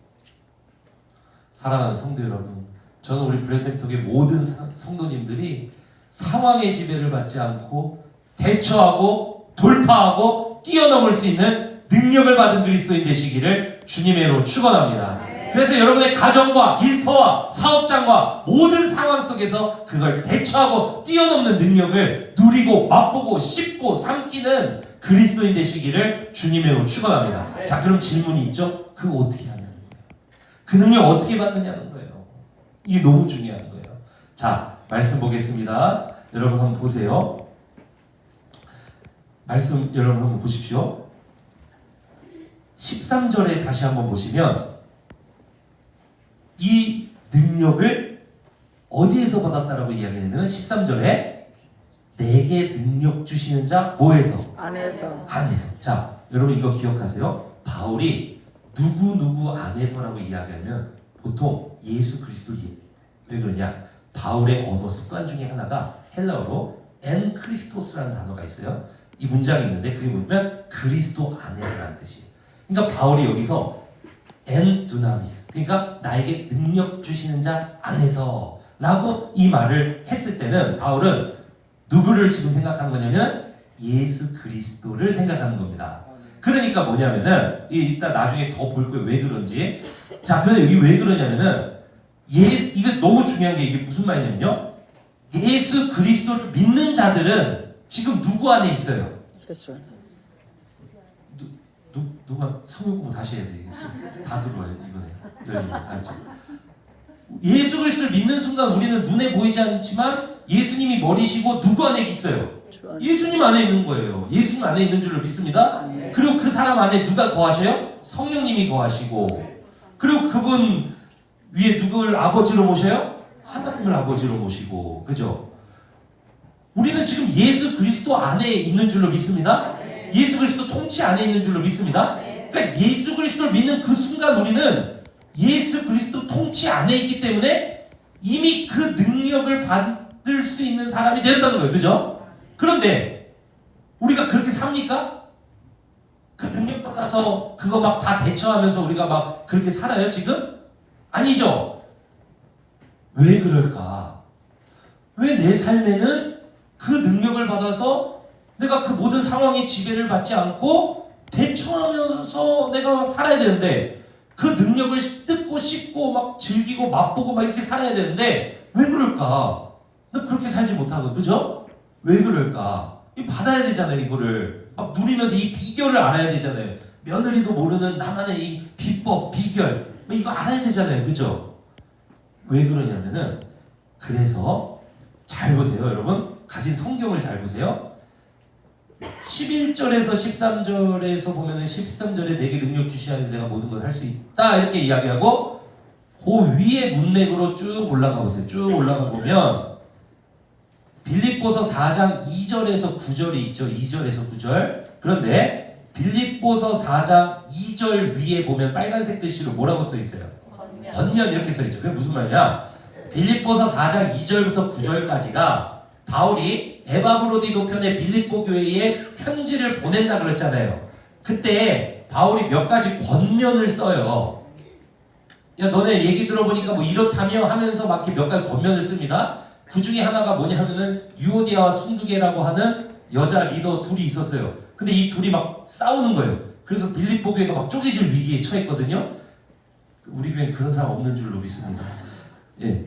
Speaker 4: 사랑하는 성도 여러분, 저는 우리 브레센톡의 모든 성도님들이 상황의 지배를 받지 않고 대처하고 돌파하고 뛰어넘을 수 있는 능력을 받은 그리스도인 되시기를 주님의 이름으로 축원합니다. 그래서 여러분의 가정과 일터와 사업장과 모든 상황 속에서 그걸 대처하고 뛰어넘는 능력을 누리고 맛보고 씹고 삼키는 그리스도인 되시기를 주님의 이름으로 축원합니다. 자, 그럼 질문이 있죠? 그거 어떻게 하냐는 거예요. 그 능력 어떻게 받느냐는 거예요. 이게 너무 중요한 거예요. 자, 말씀 보겠습니다. 여러분 한번 보세요. 말씀 여러분 한번 보십시오. 13절에 다시 한번 보시면 이 능력을 어디에서 받았다라고 이야기하냐면 13절에 내게 능력 주시는 자 뭐에서?
Speaker 3: 안에서.
Speaker 4: 안에서. 자, 여러분 이거 기억하세요. 바울이 누구 안에서라고 이야기하면 보통 예수 그리스도 왜 그러냐? 바울의 언어 습관 중에 하나가 헬라어로 엔 크리스토스라는 단어가 있어요. 이 문장이 있는데 그게 뭐냐면 그리스도 안에서라는 뜻이에요. 그러니까 바울이 여기서 엔 두나미스, 그러니까 나에게 능력 주시는 자 안에서 라고 이 말을 했을 때는 바울은 누구를 지금 생각하는 거냐면 예수 그리스도를 생각하는 겁니다. 그러니까 뭐냐면은 이따 나중에 더 볼 거예요. 왜 그런지. 자, 그런데 여기 왜 그러냐면은 이거 너무 중요한 게 이게 무슨 말이냐면요. 예수 그리스도를 믿는 자들은 지금 누구 안에 있어요?
Speaker 3: 예수.
Speaker 4: 누가 성경 공부 다시 해야 되겠지. 다 들어와요 이번에. 열리면 알죠? 예수 그리스도를 믿는 순간 우리는 눈에 보이지 않지만 예수님이 머리시고 누구 안에 있어요? 예수님 안에 있는 거예요. 예수님 안에 있는 줄로 믿습니다. 그리고 그 사람 안에 누가 거하셔요? 성령님이 거하시고, 그리고 그분 위에 누굴 아버지로 모셔요? 하나님을 아버지로 모시고, 그죠? 우리는 지금 예수 그리스도 안에 있는 줄로 믿습니다. 예수 그리스도 통치 안에 있는 줄로 믿습니다. 그러니까 예수 그리스도를 믿는 그 순간 우리는 예수 그리스도 통치 안에 있기 때문에 이미 그 능력을 받을 수 있는 사람이 되었다는 거예요. 그죠? 그런데 우리가 그렇게 삽니까? 그 능력 받아서 그거 막 다 대처하면서 우리가 막 그렇게 살아요 지금? 아니죠. 왜 그럴까? 왜 내 삶에는 그 능력을 받아서 내가 그 모든 상황의 지배를 받지 않고 대처하면서 내가 막 살아야 되는데, 그 능력을 뜯고 씹고 막 즐기고 맛보고 막 이렇게 살아야 되는데 왜 그럴까? 나 그렇게 살지 못하고, 그죠? 왜 그럴까? 받아야 되잖아요. 이거를 막 누리면서 이 비결을 알아야 되잖아요. 며느리도 모르는 나만의 이 비법, 비결 이거 알아야 되잖아요. 그죠? 왜 그러냐면은, 그래서 잘 보세요. 여러분 가진 성경을 잘 보세요. 11절에서 13절에서 보면은 13절에 내게 능력 주시하니 내가 모든 걸 할 수 있다 이렇게 이야기하고, 그 위에 문맥으로 쭉 올라가 보세요. 쭉 올라가 보면 빌립보서 4장 2절에서 9절이 있죠. 2절에서 9절. 그런데 빌립보서 4장 2절 위에 보면 빨간색 글씨로 뭐라고 써 있어요? 건면 이렇게 써 있죠. 그게 무슨 말이냐? 빌립보서 4장 2절부터 9절까지가 바울이 에바브로디도 편의 빌립보 교회에 편지를 보낸다 그랬잖아요. 그때 바울이 몇 가지 권면을 써요. 야, 너네 얘기 들어보니까 뭐 이렇다며 하면서 막 이렇게 몇 가지 권면을 씁니다. 그 중에 하나가 뭐냐 하면은 유오디아와 순두계라고 하는 여자 리더 둘이 있었어요. 근데 이 둘이 막 싸우는 거예요. 그래서 빌립보 교회가 막 쪼개질 위기에 처했거든요. 우리 교회는 그런 사람 없는 줄로 믿습니다. 예.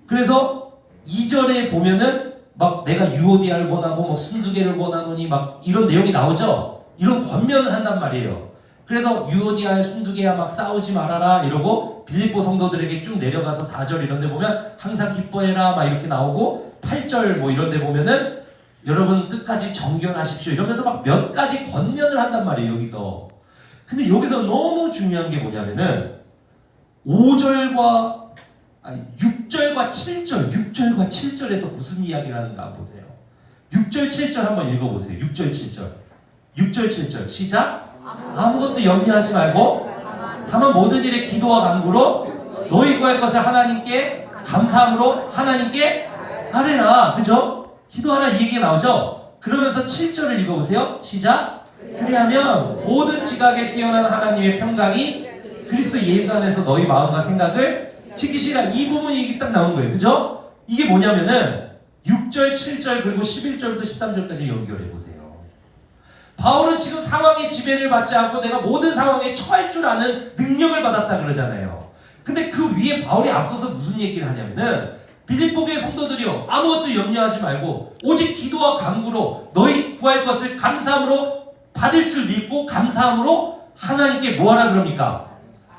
Speaker 4: 그래서 2절에 보면은 막 내가 유오디아를 원하고 뭐 순두계를 원하노니 막 이런 내용이 나오죠. 이런 권면을 한단 말이에요. 그래서 유오디아의 순두계야 막 싸우지 말아라 이러고 빌립보 성도들에게 쭉 내려가서 4절 이런 데 보면 항상 기뻐해라 막 이렇게 나오고 8절 뭐 이런 데 보면은 여러분 끝까지 정결하십시오 이러면서 막 몇 가지 권면을 한단 말이에요 여기서. 근데 여기서 너무 중요한 게 뭐냐면은 6절과 7절에서 무슨 이야기를 하는가 한번 보세요. 6절 7절 한번 읽어보세요. 6절 7절 시작. 아무것도 염려하지 말고 다만 모든 일에 기도와 간구로 너희 구할 것을 하나님께 감사함으로 하나님께 아뢰라. 그죠? 기도하라 이 얘기가 나오죠. 그러면서 7절을 읽어보세요. 시작. 그리하면 모든 지각에 뛰어난 하나님의 평강이 그리스도 예수 안에서 너희 마음과 생각을 지키시라. 이 부분이 이게 딱 나온 거예요. 그죠? 이게 뭐냐면은 6절, 7절 그리고 11절부터 13절까지 연결해 보세요. 바울은 지금 상황의 지배를 받지 않고 내가 모든 상황에 처할 줄 아는 능력을 받았다 그러잖아요. 근데 그 위에 바울이 앞서서 무슨 얘기를 하냐면은 빌립보 교회 성도들이요 아무것도 염려하지 말고 오직 기도와 간구로 너희 구할 것을 감사함으로 받을 줄 믿고 감사함으로 하나님께 뭐하라 그럽니까?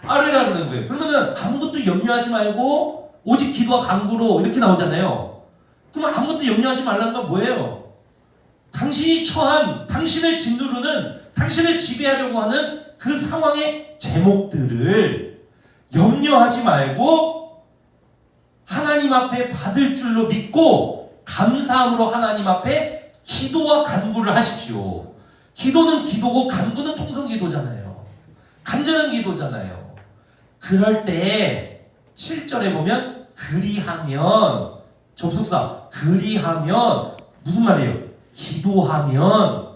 Speaker 4: 아뢰라 그러는 거예요. 그러면은 아무것도 염려하지 말고 오직 기도와 간구로 이렇게 나오잖아요. 그러면 아무것도 염려하지 말라는 건 뭐예요? 당신이 처한 당신을 짓누르는 당신을 지배하려고 하는 그 상황의 제목들을 염려하지 말고 하나님 앞에 받을 줄로 믿고 감사함으로 하나님 앞에 기도와 간구를 하십시오. 기도는 기도고 간구는 통성기도잖아요. 간절한 기도잖아요. 그럴 때 7절에 보면 그리하면 접속사 그리하면 무슨 말이에요? 기도하면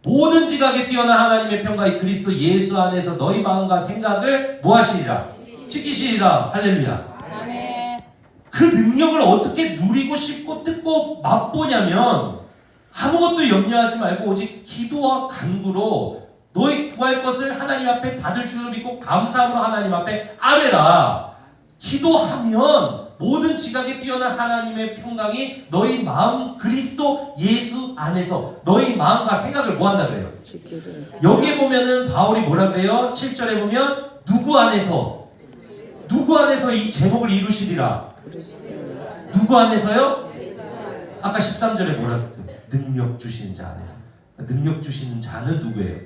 Speaker 4: 모든 지각에 뛰어난 하나님의 평강이 그리스도 예수 안에서 너희 마음과 생각을 뭐 하시리라? 지키시리라. 할렐루야.
Speaker 5: 아멘.
Speaker 4: 그 능력을 어떻게 누리고 싶고 듣고 맛보냐면 아무것도 염려하지 말고 오직 기도와 간구로 너희 구할 것을 하나님 앞에 받을 줄로 믿고 감사함으로 하나님 앞에 아뢰라. 기도하면 모든 지각에 뛰어난 하나님의 평강이 너희 마음 그리스도 예수 안에서 너희 마음과 생각을 뭐 한다 그래요? 여기에 보면은 바울이 뭐라 그래요? 7절에 보면 누구 안에서 이 제목을 이루시리라. 누구 안에서요? 아까 13절에 뭐라 그랬어요? 능력 주시는 자 안에서. 능력 주시는 자는 누구예요?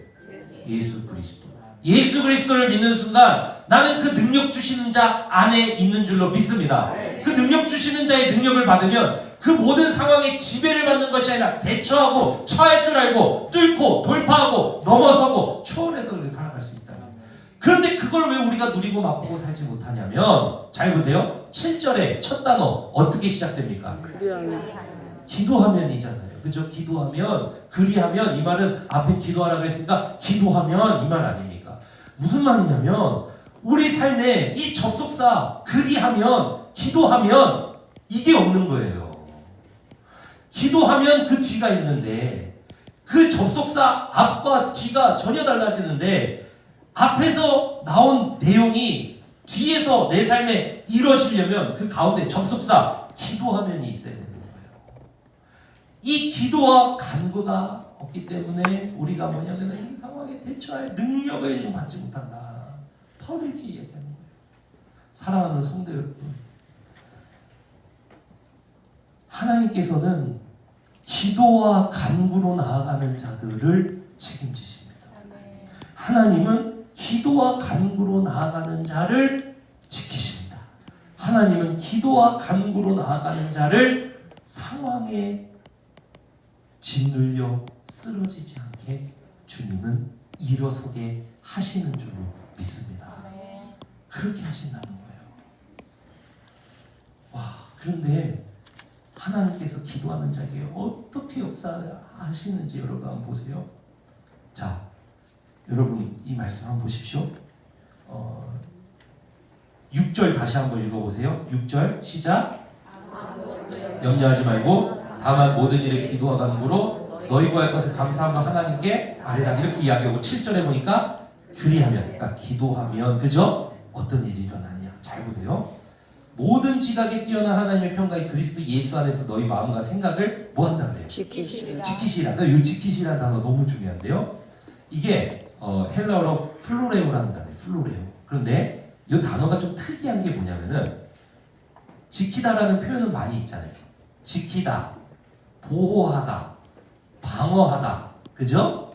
Speaker 4: 예수 그리스도. 예수 그리스도를 믿는 순간 나는 그 능력 주시는 자 안에 있는 줄로 믿습니다. 그 능력 주시는 자의 능력을 받으면 그 모든 상황에 지배를 받는 것이 아니라 대처하고 처할 줄 알고 뚫고 돌파하고 넘어서고 초월해서 그렇게 살아갈 수 있다. 그런데 그걸 왜 우리가 누리고 맛보고 살지 못하냐면 잘 보세요. 7절에 첫 단어 어떻게 시작됩니까? 기도하면이잖아요. 그죠? 기도하면 그리하면 이 말은 앞에 기도하라고 했으니까 기도하면 이 말 아닙니까? 무슨 말이냐면 우리 삶에 이 접속사 그리하면 기도하면 이게 없는 거예요. 기도하면 그 뒤가 있는데 그 접속사 앞과 뒤가 전혀 달라지는데 앞에서 나온 내용이 뒤에서 내 삶에 이루어지려면 그 가운데 접속사 기도하면이 있어야 되는 거예요. 이 기도와 간구가 없기 때문에 우리가 뭐냐면 이 상황에 대처할 능력을 받지 못한다. 바울이 이렇게 얘기하는 거예요. 사랑하는 성도 여러분, 하나님께서는 기도와 간구로 나아가는 자들을 책임지십니다. 하나님은 기도와 간구로 나아가는 자를 지키십니다. 하나님은 기도와 간구로 나아가는 자를 상황에 짓눌려 쓰러지지 않게 주님은 일어서게 하시는 줄로 믿습니다. 그렇게 하신다는 거예요. 와, 그런데 하나님께서 기도하는 자에게 어떻게 역사하시는지 여러분 한번 보세요. 자, 여러분 이 말씀 한번 보십시오. 6절 다시 한번 읽어보세요. 6절 시작. 염려하지 말고 다만 모든 일에 기도와 간구로 너희 구할 것을 감사함으로 하나님께 아뢰라 이렇게 이야기하고 7절에 보니까 그리하면 그러니까 기도하면 그죠? 어떤 일이 일어나냐 잘 보세요. 모든 지각에 뛰어난 하나님의 평강이 그리스도 예수 안에서 너희 마음과 생각을 뭐한다 그래요?
Speaker 3: 지키시라.
Speaker 4: 지키시라. 이 지키시라는 단어 너무 중요한데요. 이게 헬라어로 플루레오라는 단어예요. 플루레오. 그런데 이 단어가 좀 특이한 게 뭐냐면은 지키다라는 표현은 많이 있잖아요. 지키다, 보호하다, 방어하다, 그죠?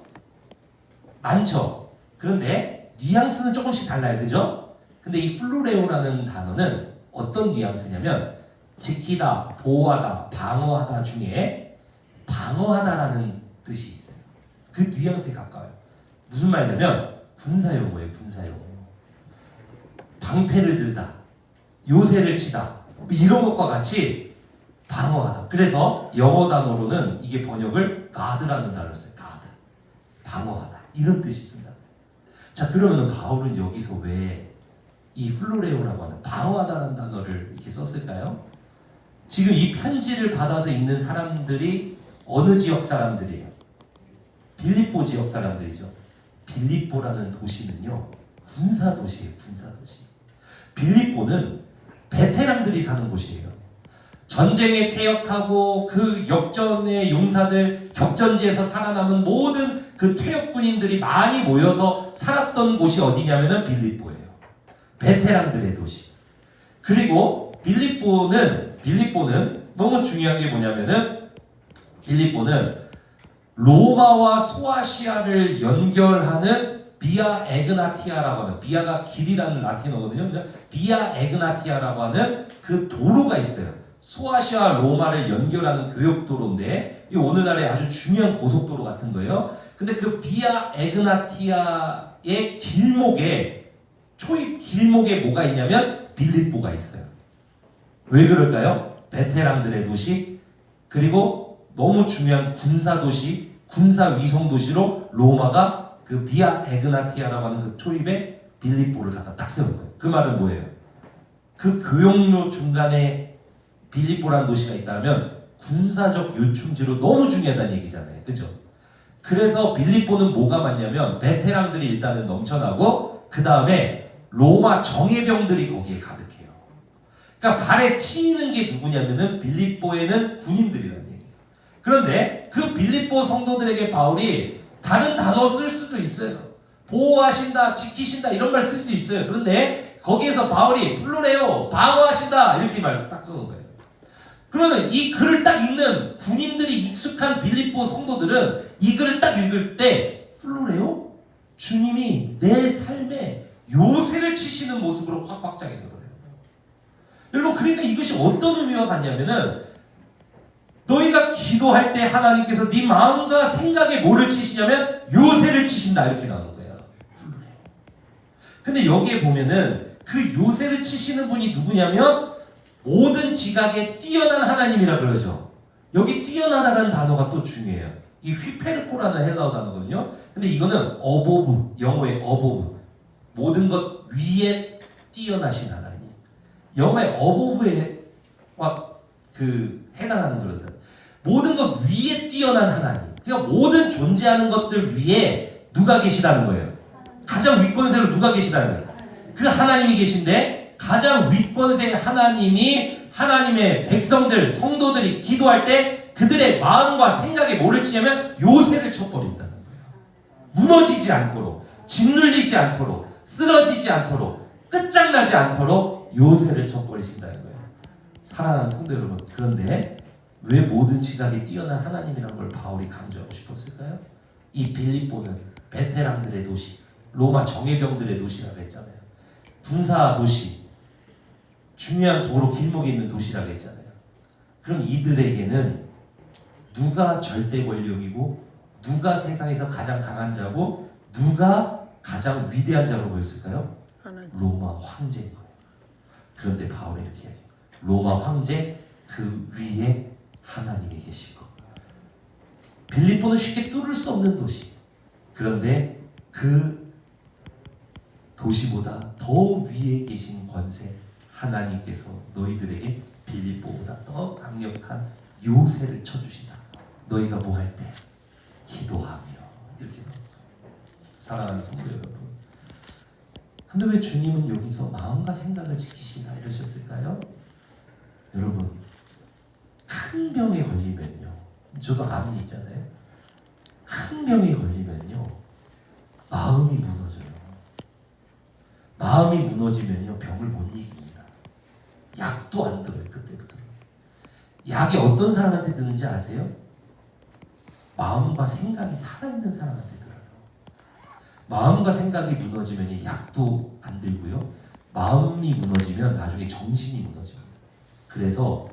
Speaker 4: 많죠. 그런데 뉘앙스는 조금씩 달라요, 그죠? 근데 이 플루레오라는 단어는 어떤 뉘앙스냐면 지키다, 보호하다, 방어하다 중에 방어하다라는 뜻이 있어요. 그 뉘앙스에 가까워요. 무슨 말이냐면 군사용어예요, 군사용어. 방패를 들다, 요새를 치다, 이런 것과 같이 방어하다. 그래서 영어 단어로는 이게 번역을 guard라는 단어를 써요. guard. 방어하다. 이런 뜻이 쓴다. 자, 그러면 바울은 여기서 왜 이 플루레오라고 하는 방어하다라는 단어를 이렇게 썼을까요? 지금 이 편지를 받아서 읽는 사람들이 어느 지역 사람들이에요? 빌립보 지역 사람들이죠. 빌립보라는 도시는요, 군사 도시예요, 군사 도시. 빌립보는 베테랑들이 사는 곳이에요. 전쟁에 퇴역하고 그 역전의 용사들, 격전지에서 살아남은 모든 그 퇴역 군인들이 많이 모여서 살았던 곳이 어디냐면은 빌립보예요. 베테랑들의 도시. 그리고 빌립보는 너무 중요한 게 뭐냐면은 빌립보는 로마와 소아시아를 연결하는 비아 에그나티아라고 하는, 비아가 길이라는 라틴어거든요. 비아 에그나티아라고 하는 그 도로가 있어요. 소아시아 로마를 연결하는 교역도로인데 이 오늘날의 아주 중요한 고속도로 같은 거예요. 근데 그 비아 에그나티아의 초입 길목에 뭐가 있냐면 빌립보가 있어요. 왜 그럴까요? 베테랑들의 도시, 그리고 너무 중요한 군사 도시, 군사 위성 도시로 로마가 그 비아 에그나티아라고 하는 그 초입에 빌립보를 갖다 딱 세운 거예요. 그 말은 뭐예요? 그 교역로 중간에 빌립보라는 도시가 있다면 군사적 요충지로 너무 중요하다는 얘기잖아요. 그죠? 그래서 빌립보는 뭐가 많냐면 베테랑들이 일단은 넘쳐나고 그 다음에 로마 정예병들이 거기에 가득해요. 그러니까 발에 치이는 게 누구냐면은 빌립보에는 군인들이라는 얘기예요. 그런데 그 빌립보 성도들에게 바울이 다른 단어 쓸 수도 있어요. 보호하신다, 지키신다 이런 말 쓸 수 있어요. 그런데 거기에서 바울이 플루레오, 방어하신다 이렇게 말 딱 쓰는 거예요. 그러면 이 글을 딱 읽는 군인들이 익숙한 빌립보 성도들은 이 글을 딱 읽을 때 플루레오? 주님이 내 삶에 요새를 치시는 모습으로 확 확장이 되거든요. 여러분, 그러니까 이것이 어떤 의미와 같냐면은 너희가 기도할 때 하나님께서 네 마음과 생각에 뭐를 치시냐면 요새를 치신다 이렇게 나오는 거예요. 근데 여기에 보면은 그 요새를 치시는 분이 누구냐면 모든 지각에 뛰어난 하나님이라 그러죠. 여기 뛰어나다라는 단어가 또 중요해요. 이 휘페르코라는 헬라어 단어거든요. 근데 이거는 어보브, 영어의 어보브, 모든 것 위에 뛰어나신 하나님. 영어의 어보브에 해당하는 그런 단어. 모든 것 위에 뛰어난 하나님. 그러니까 모든 존재하는 것들 위에 누가 계시다는 거예요. 가장 윗권세로 누가 계시다는 거예요. 그 하나님이 계신데 가장 윗권세 하나님이 하나님의 백성들, 성도들이 기도할 때 그들의 마음과 생각에 뭐를 치냐면 요새를 쳐버린다는 거예요. 무너지지 않도록, 짓눌리지 않도록, 쓰러지지 않도록, 끝장나지 않도록 요새를 쳐버리신다는 거예요. 사랑하는 성도 여러분, 그런데 왜 모든 지각에 뛰어난 하나님이라는 걸 바울이 강조하고 싶었을까요? 이 빌립보는 베테랑들의 도시, 로마 정예병들의 도시라고 했잖아요. 군사 도시, 중요한 도로 길목에 있는 도시라고 했잖아요. 그럼 이들에게는 누가 절대 권력이고 누가 세상에서 가장 강한 자고 누가 가장 위대한 자로 보였을까요? 로마 황제인 거예요. 그런데 바울이 이렇게 이야기해요. 로마 황제 그 위에 하나님이 계시고 빌립보는 쉽게 뚫을 수 없는 도시. 그런데 그 도시보다 더 위에 계신 권세 하나님께서 너희들에게 빌립보보다 더 강력한 요새를 쳐주신다. 너희가 뭐 할 때? 기도하며. 이렇게 나옵니다. 사랑하는 성도 여러분, 근데 왜 주님은 여기서 마음과 생각을 지키시라 이러셨을까요? 여러분, 큰 병에 걸리면요, 저도 암이 있잖아요. 큰 병에 걸리면요 마음이 무너져요. 마음이 무너지면요 병을 못 이깁니다. 약도 안 들어요. 그때부터. 약이 어떤 사람한테 드는지 아세요? 마음과 생각이 살아있는 사람한테 들어요. 마음과 생각이 무너지면 약도 안 들고요, 마음이 무너지면 나중에 정신이 무너집니다. 그래서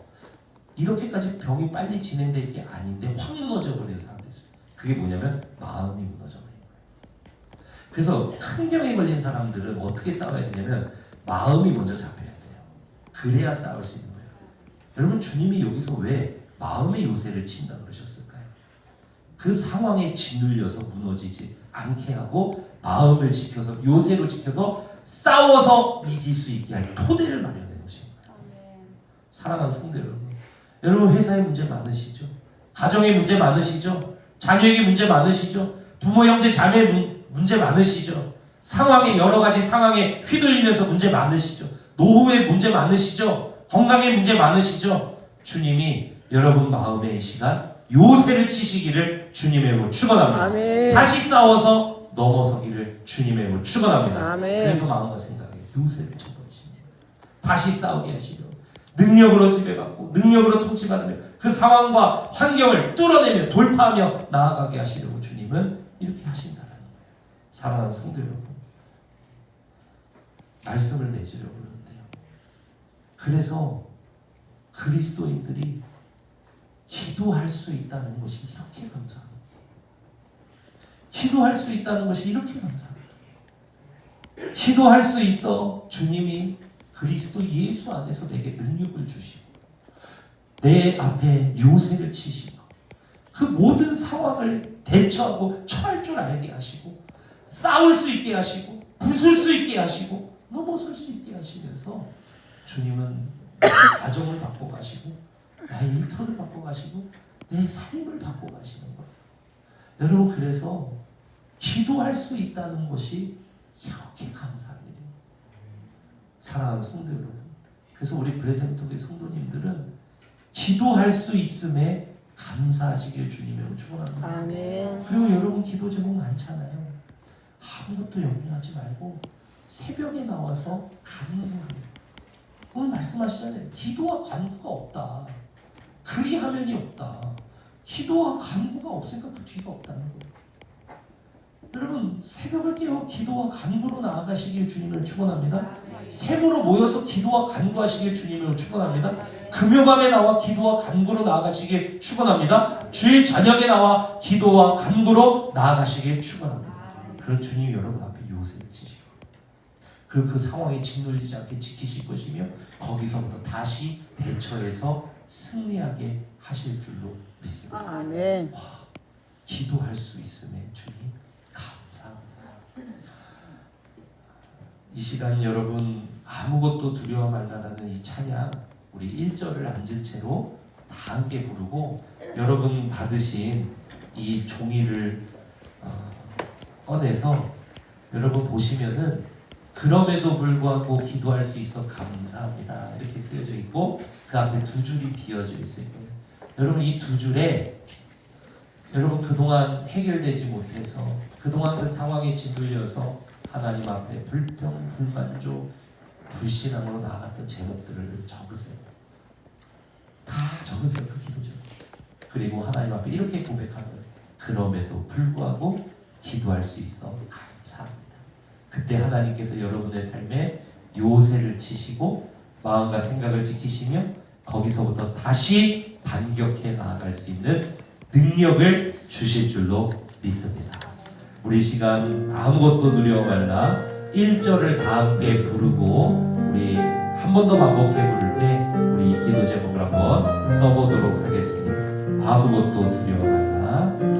Speaker 4: 이렇게까지 병이 빨리 진행될 게 아닌데 확 무너져 버리는 사람도 있어요. 그게 뭐냐면 마음이 무너져 버린 거예요. 그래서 큰 병에 걸린 사람들은 어떻게 싸워야 되냐면 마음이 먼저 잡혀야 돼요. 그래야 싸울 수 있는 거예요. 여러분, 주님이 여기서 왜 마음의 요새를 친다 그러셨을까요? 그 상황에 짓눌려서 무너지지 않게 하고 마음을 지켜서, 요새로 지켜서 싸워서 이길 수 있게 할 토대를 마련해 놓으신 거예요. 사랑하는 성도 여러분, 여러분 회사에 문제 많으시죠? 가정에 문제 많으시죠? 자녀에게 문제 많으시죠? 부모 형제 자매 문제 많으시죠? 상황에, 여러 가지 상황에 휘둘리면서 문제 많으시죠? 노후에 문제 많으시죠? 건강에 문제 많으시죠? 주님이 여러분 마음의 이 시간 요새를 치시기를 주님의 이름으로 축원합니다.
Speaker 3: 아멘.
Speaker 4: 다시 싸워서 넘어서기를 주님의 이름으로 축원합니다.
Speaker 3: 아멘.
Speaker 4: 그래서 마음과 생각에 요새를 쳐버리십니다. 다시 싸우게 하시려 능력으로 지배받고 능력으로 통치받으며 그 상황과 환경을 뚫어내며 돌파하며 나아가게 하시려고 주님은 이렇게 하신다는 거예요. 사랑하는 성도 여러분, 말씀을 맺으려고 그러는데요, 그래서 그리스도인들이 기도할 수 있다는 것이 이렇게 감사합니다. 기도할 수 있다는 것이 이렇게 감사합니다. 기도할 수 있어 주님이 그리스도 예수 안에서 내게 능력을 주시고 내 앞에 요새를 치시고 그 모든 상황을 대처하고 처할 줄 알게 하시고 싸울 수 있게 하시고 부술 수 있게 하시고 넘어설 수 있게 하시면서 주님은 내 가정을 바꿔가시고 나의 일터를 바꿔가시고 내 삶을 바꿔가시는 거예요. 여러분, 그래서 기도할 수 있다는 것이 이렇게 감사한 일이에요. 사랑하는 성도 여러분, 그래서 우리 브레센토교회 성도님들은 기도할 수 있음에 감사하시길 주님으로 축원합니다.
Speaker 3: 아멘.
Speaker 4: 그리고 여러분, 기도 제목 많잖아요. 아무것도 염려하지 말고 새벽에 나와서 간구해요. 오늘 말씀하시잖아요. 기도와 간구가 없다. 그리하면이 없다. 기도와 간구가 없으니까 그 뒤가 없다는 거예요. 여러분, 새벽을 깨워 기도와 간구로 나아가시길 주님을 축원합니다. 샘으로 모여서 기도와 간구하시길 주님을 축원합니다. 금요밤에 나와 기도와 간구로 나아가시길 축원합니다. 주일 저녁에 나와 기도와 간구로 나아가시길 축원합니다. 그런 주님이 여러분 앞에 요새를 치시고 그리고 그 상황에 짓눌리지 않게 지키실 것이며 거기서부터 다시 대처해서 승리하게 하실 줄로 믿습니다.
Speaker 3: 아멘.
Speaker 4: 기도할 수 있음에 주님 감사합니다. 이 시간 여러분 아무것도 두려워 말라라는 이 찬양 우리 1절을 앉은 채로 다 함께 부르고 여러분 받으신 이 종이를 꺼내서 여러분 보시면은 그럼에도 불구하고 기도할 수 있어 감사합니다 이렇게 쓰여져 있고 그 앞에 두 줄이 비어져 있을 거예요. 여러분 이 두 줄에 여러분 그동안 해결되지 못해서 그동안 그 상황에 짓눌려서 하나님 앞에 불평, 불만족, 불신앙으로 나아갔던 제목들을 적으세요. 다 적으세요. 그 기도 제목. 그리고 하나님 앞에 이렇게 고백하는 거예요. 그럼에도 불구하고 기도할 수 있어 감사합니다. 그때 하나님께서 여러분의 삶에 요새를 치시고 마음과 생각을 지키시며 거기서부터 다시 반격해 나아갈 수 있는 능력을 주실 줄로 믿습니다. 우리 시간 아무것도 두려워 말라 1절을 다 함께 부르고 우리 한 번 더 반복해 부를 때 우리 이 기도 제목을 한번 써보도록 하겠습니다. 아무것도 두려워 말라.